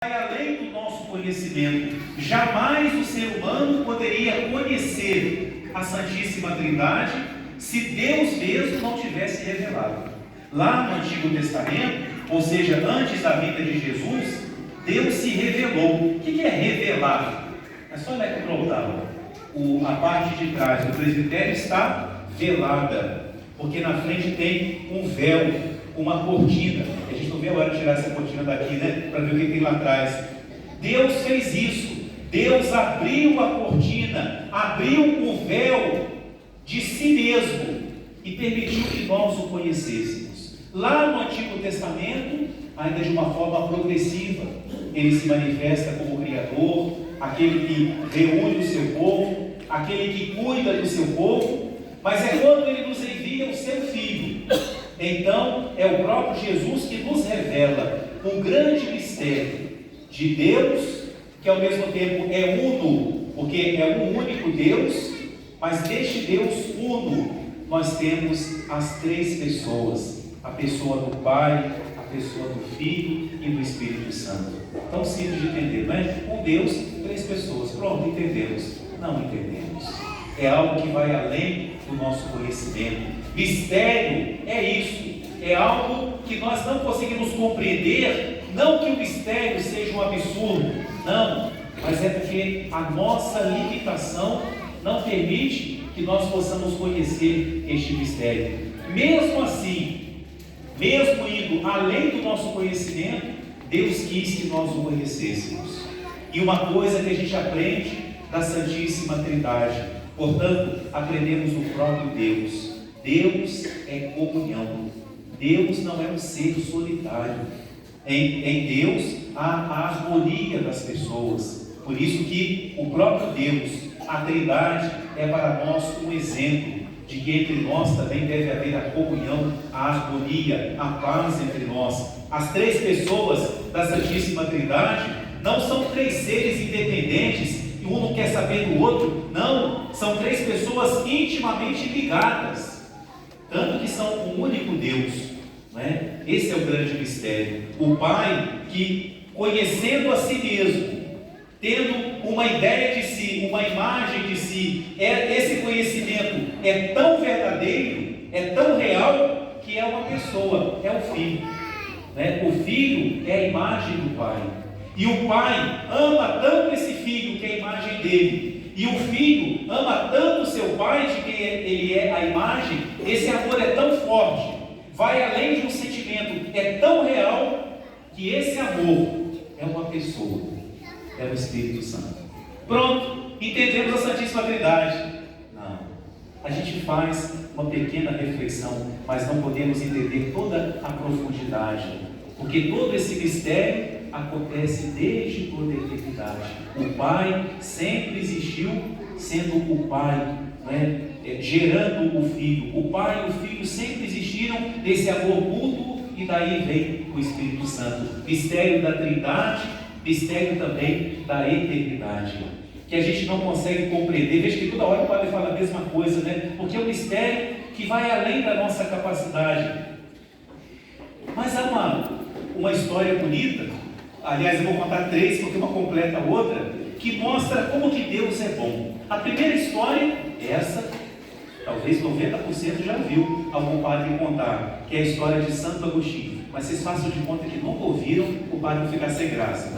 vai além do nosso conhecimento. Jamais o ser humano poderia conhecer a Santíssima Trindade se Deus mesmo não tivesse revelado. Lá no Antigo Testamento, ou seja, antes da vinda de Jesus, Deus se revelou. O que é revelar? É só olhar aqui para o altar. A parte de trás do presbitério está velada, porque na frente tem um véu, uma cortina. A gente não vê a hora de tirar essa cortina daqui, né? Para ver o que tem lá atrás. Deus fez isso. Deus abriu a cortina, abriu o véu de si mesmo e permitiu que nós o conhecêssemos. Lá no Antigo Testamento, ainda de uma forma progressiva, ele se manifesta como Criador, aquele que reúne o seu povo, aquele que cuida do seu povo, mas é quando ele nos envia o seu Filho. Então, é o próprio Jesus que nos revela o grande mistério de Deus, que ao mesmo tempo é uno, porque é um único Deus, mas neste Deus uno, nós temos as três pessoas: a pessoa do Pai, a pessoa do Filho e do Espírito Santo. Tão simples de entender, não é? Um Deus, três pessoas. Pronto, entendemos. Não entendemos. É algo que vai além do nosso conhecimento. Mistério é isso. É algo que nós não conseguimos compreender. Não que o mistério seja um absurdo, não, mas é porque a nossa limitação não permite que nós possamos conhecer este mistério. Mesmo assim, mesmo indo além do nosso conhecimento, Deus quis que nós o conhecêssemos. E uma coisa que a gente aprende da Santíssima Trindade, portanto, aprendemos do próprio Deus. Deus é comunhão. Deus não é um ser solitário. Em Deus há a harmonia das pessoas. Por isso que o próprio Deus, a Trindade, é para nós um exemplo de que entre nós também deve haver a comunhão, a harmonia, a paz entre nós. As três pessoas da Santíssima Trindade não são três seres independentes e um não quer saber do outro. Não, são três pessoas intimamente ligadas, tanto que são um único Deus. Esse é o grande mistério. O Pai que, conhecendo a si mesmo, tendo uma ideia de si, uma imagem de si, esse conhecimento é tão verdadeiro, é tão real, que é uma pessoa, é o Filho. O Filho é a imagem do Pai. E o Pai ama tanto esse Filho, que é a imagem dele. E o Filho ama tanto o seu Pai, de quem ele é a imagem. Esse amor é tão forte, vai além de um sentimento, é tão real, que esse amor é uma pessoa, é o Espírito Santo. Pronto, entendemos a Santíssima Trindade? Não. A gente faz uma pequena reflexão, mas não podemos entender toda a profundidade, porque todo esse mistério acontece desde toda a eternidade. O Pai sempre existiu, sendo o Pai, gerando o Filho. O Pai e o Filho sempre existiram nesse amor mútuo, e daí vem o Espírito Santo. Mistério da Trindade, mistério também da eternidade, que a gente não consegue compreender. Veja que toda hora o Padre fala a mesma coisa, porque é um mistério que vai além da nossa capacidade. Mas há uma história bonita, aliás eu vou contar três, porque uma completa a outra, que mostra como que Deus é bom. A primeira história, essa, talvez 90% já viu algum padre contar, que é a história de Santo Agostinho. Mas vocês façam de conta que nunca ouviram, o padre não ficar sem graça,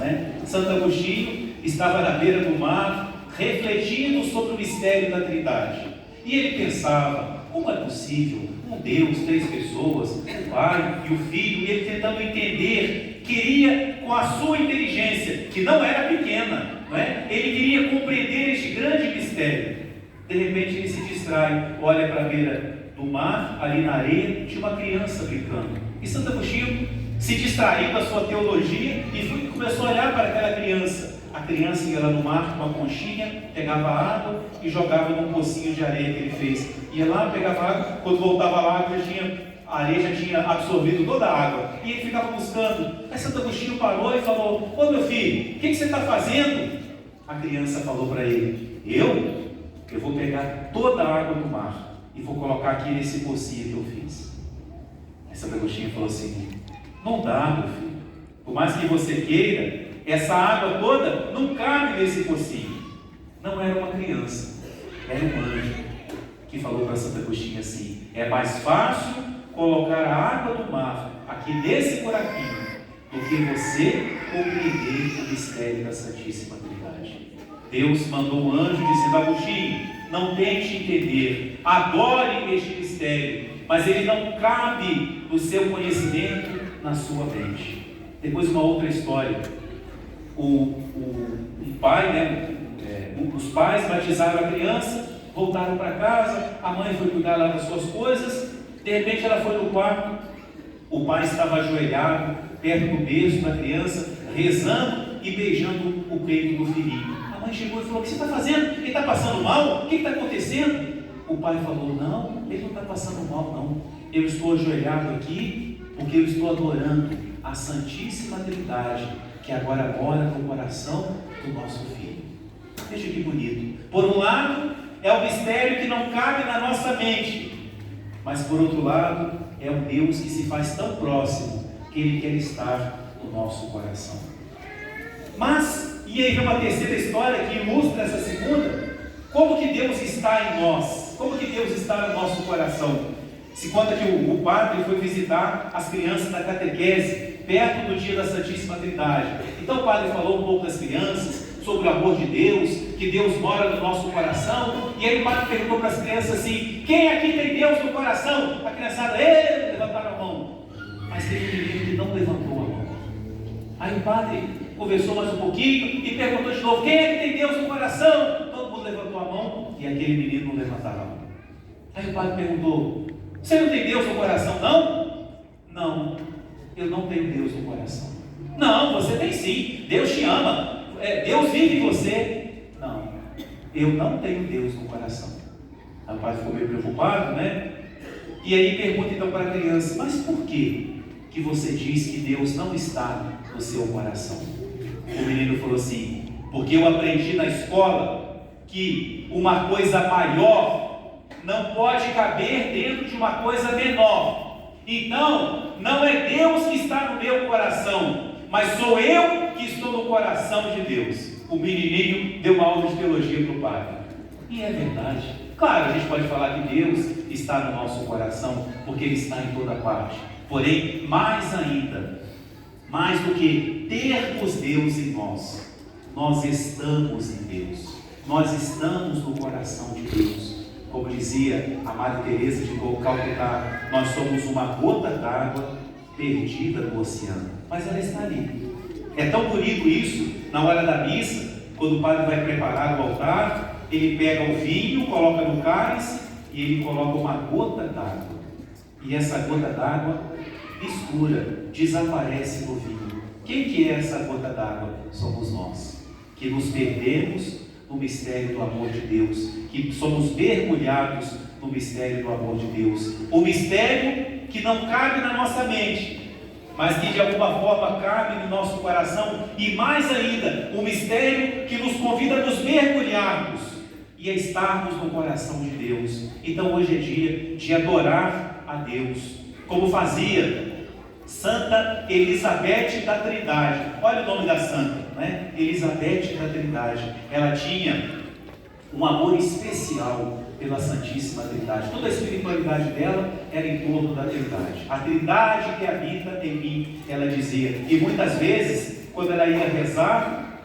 Santo Agostinho estava na beira do mar, refletindo sobre o mistério da Trindade. E ele pensava: como é possível um Deus, três pessoas, o Pai e o Filho? E ele tentando entender, queria, com a sua inteligência, que não era pequena, ele queria compreender este grande mistério. De repente ele se distrai, olha para a beira do mar, ali na areia, tinha uma criança brincando. E Santo Agostinho se distraiu da sua teologia e começou a olhar para aquela criança. A criança ia lá no mar com uma conchinha, pegava água e jogava num pocinho de areia que ele fez. Ia lá, pegava água, quando voltava lá, a areia já tinha absorvido toda a água. E ele ficava buscando. Aí Santo Agostinho parou e falou: ô meu filho, o que você está fazendo? A criança falou para ele: eu vou pegar toda a água do mar e vou colocar aqui nesse pocinho que eu fiz. Aí Santo Agostinho falou assim: não dá, meu filho. Por mais que você queira, essa água toda não cabe nesse pocinho. Não era uma criança, era um anjo que falou para Santo Agostinho assim: é mais fácil colocar a água do mar aqui nesse buraquinho do que você compreender o mistério da Santíssima Trindade. Deus mandou um anjo dizendo: Agostinho, não tente entender, adore este mistério, mas ele não cabe no seu conhecimento, na sua mente. Depois, uma outra história: um pai, os pais batizaram a criança, voltaram para casa, a mãe foi cuidar lá das suas coisas, de repente ela foi no quarto, o pai estava ajoelhado perto do berço da criança, rezando e beijando o peito do filhinho. A mãe chegou e falou: o que você está fazendo? Ele está passando mal? O que está acontecendo? O pai falou: não, ele não está passando mal não, eu estou ajoelhado aqui porque eu estou adorando a Santíssima Trindade, que agora mora no coração do nosso filho. Veja que bonito. Por um lado, é um mistério que não cabe na nossa mente, mas por outro lado, é um Deus que se faz tão próximo que Ele quer estar no nosso coração. Mas, e aí vem uma terceira história que ilustra essa segunda: como que Deus está em nós? Como que Deus está no nosso coração? Se conta que o padre foi visitar as crianças da catequese, perto do dia da Santíssima Trindade. Então o padre falou um pouco das crianças, sobre o amor de Deus, que Deus mora no nosso coração. E aí o padre perguntou para as crianças assim: quem aqui tem Deus no coração? A criançada, levantaram a mão. Mas teve um menino que não levantou a mão. Aí o padre conversou mais um pouquinho e perguntou de novo: quem é que tem Deus no coração? Todo mundo levantou a mão e aquele menino não levantava a mão. Aí o padre perguntou: você não tem Deus no coração não? Não, eu não tenho Deus no coração. Não, você tem sim, Deus te ama, Deus vive em você. Não, eu não tenho Deus no coração. Aí o padre ficou meio preocupado, né? E aí pergunta então para a criança: mas por que você diz que Deus não está no seu coração? O menino falou assim: porque eu aprendi na escola que uma coisa maior não pode caber dentro de uma coisa menor. Então, não é Deus que está no meu coração, mas sou eu que estou no coração de Deus. O menininho deu uma aula de teologia para o padre. E é verdade. Claro, a gente pode falar que Deus está no nosso coração, porque Ele está em toda parte. Porém, mais ainda, mais do que termos Deus em nós, nós estamos em Deus. Nós estamos no coração de Deus. Como dizia a Madre Teresa de Calcutá, nós somos uma gota d'água perdida no oceano, mas ela está ali. É tão bonito isso, na hora da missa, quando o padre vai preparar o altar, ele pega o vinho, coloca no cálice e ele coloca uma gota d'água. E essa gota d'água mistura, desaparece no vinho. Quem que é essa gota d'água? Somos nós, que nos perdemos no mistério do amor de Deus, que somos mergulhados no mistério do amor de Deus. O mistério que não cabe na nossa mente, mas que de alguma forma cabe no nosso coração, e mais ainda, o mistério que nos convida a nos mergulharmos e a estarmos no coração de Deus. Então hoje é dia de adorar a Deus, como fazia Santa Elizabeth da Trindade. Olha o nome da santa, né? Elizabeth da Trindade. Ela tinha um amor especial pela Santíssima Trindade. Toda a espiritualidade dela era em torno da Trindade. A Trindade que habita em mim, ela dizia. E muitas vezes, quando ela ia rezar,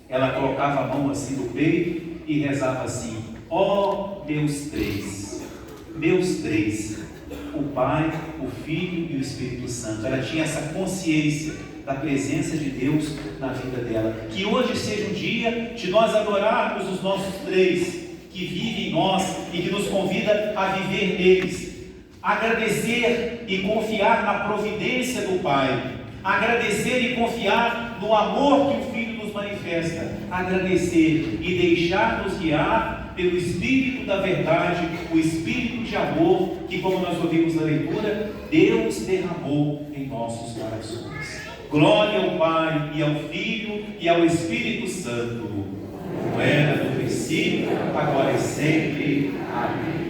ela colocava a mão assim no peito e rezava assim: ó meus três, o Pai, o Filho e o Espírito Santo. Ela tinha essa consciência da presença de Deus na vida dela. Que hoje seja um dia de nós adorarmos os nossos três, que vivem em nós e que nos convida a viver neles. Agradecer e confiar na providência do Pai. Agradecer e confiar no amor que o Filho nos manifesta. Agradecer e deixar-nos guiar pelo Espírito da verdade, o Espírito de amor, que, como nós ouvimos na leitura, Deus derramou em nossos corações. Glória ao Pai, e ao Filho, e ao Espírito Santo, como era no princípio, agora e sempre. Amém.